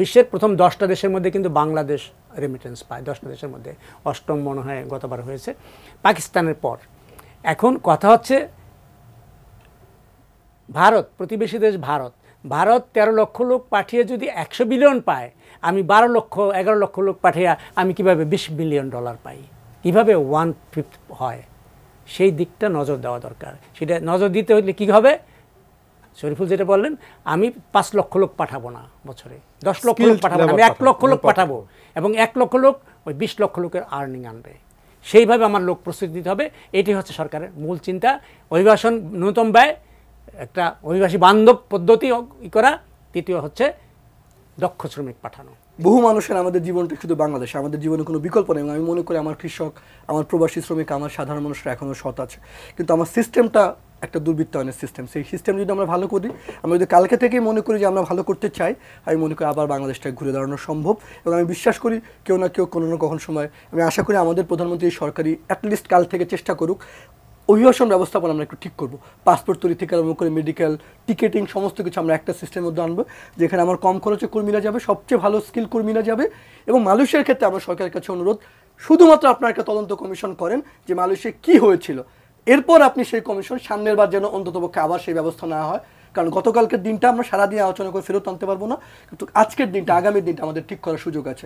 বিশ্বের প্রথম 10টা দেশের মধ্যে কিন্তু বাংলাদেশ রেমিটেন্স পায়, 10টা দেশের মধ্যে 8ম মনে হয় গতবার হয়েছে পাকিস্তানের পর। এখন কথা হচ্ছে ভারত, প্রতিবেশী দেশ ভারত, ভারত 13 লক্ষ লোক পাঠিয়ে যদি 100 বিলিয়ন পায়, আমি 12 লক্ষ 11 লক্ষ লোক পাঠিয়ে আমি কিভাবে $20 বিলিয়ন পাই, কিভাবে 1/5 হয়, সেই দিকটা নজর দেওয়া দরকার। সেটা নজর দিতে হলে কী হবে, শরীফুল যেটা বললেন, আমি 5 লক্ষ লোক পাঠাবো না বছরে, 10 লক্ষ লোক পাঠাবো না, আমি 1 লক্ষ লোক পাঠাবো, এবং 1 লক্ষ লোক ওই 20 লক্ষ লোকের আর্নিং আনবে। সেইভাবে আমার লোক প্রস্তুতি দিতে হবে। এটি হচ্ছে সরকারের মূল চিন্তা। অভিবাসন ন্যূনতম ব্যয়, একটা অভিবাসী বান্ধব পদ্ধতি করা, তৃতীয় হচ্ছে দক্ষ শ্রমিক পাঠানো। বহু মানুষের আমাদের জীবনটা শুধু বাংলাদেশে, আমাদের জীবনে কোনো বিকল্প নেই। আমি মনে করি আমার কৃষক, আমার প্রবাসী শ্রমিক, আমার সাধারণ মানুষরা এখনও সৎ আছে, কিন্তু আমার সিস্টেমটা একটা দুর্বৃত্তায়নের সিস্টেম। সেই সিস্টেম যদি আমরা ভালো করি, আমরা যদি কালকে থেকেই মনে করি যে আমরা ভালো করতে চাই, আমি মনে করি আবার বাংলাদেশটাকে ঘুরে দাঁড়ানো সম্ভব। এবং আমি বিশ্বাস করি কেউ না কেউ কোনো না কখন সময়, আমি আশা করি আমাদের প্রধানমন্ত্রী সরকারি অ্যাটলিস্ট কাল থেকে চেষ্টা করুক অভিবাসন ব্যবস্থাপনা আমরা একটু ঠিক করবো। পাসপোর্ট তৈরি থেকে আরম্ভ করে মেডিকেল টিকেটিং সমস্ত কিছু আমরা একটা সিস্টেমের মধ্যে আনবো, যেখানে আমার কম খরচে কর্মীরা যাবে, সবচেয়ে ভালো স্কিল কর্মীরা যাবে। এবং মালয়েশিয়ার ক্ষেত্রে আমরা সরকারের কাছে অনুরোধ, শুধুমাত্র আপনার একটা তদন্ত কমিশন করেন যে মালয়েশিয়া কী হয়েছিল, এরপর আপনি সেই কমিশন সামনের বার যেন অন্ততপক্ষে আবার সেই ব্যবস্থা নেওয়া হয়। কারণ গতকালকের দিনটা আমরা সারাদিন আলোচনা করে ফেরত আনতে পারবো না, কিন্তু আজকের দিনটা, আগামীর দিনটা আমাদের ঠিক করার সুযোগ আছে।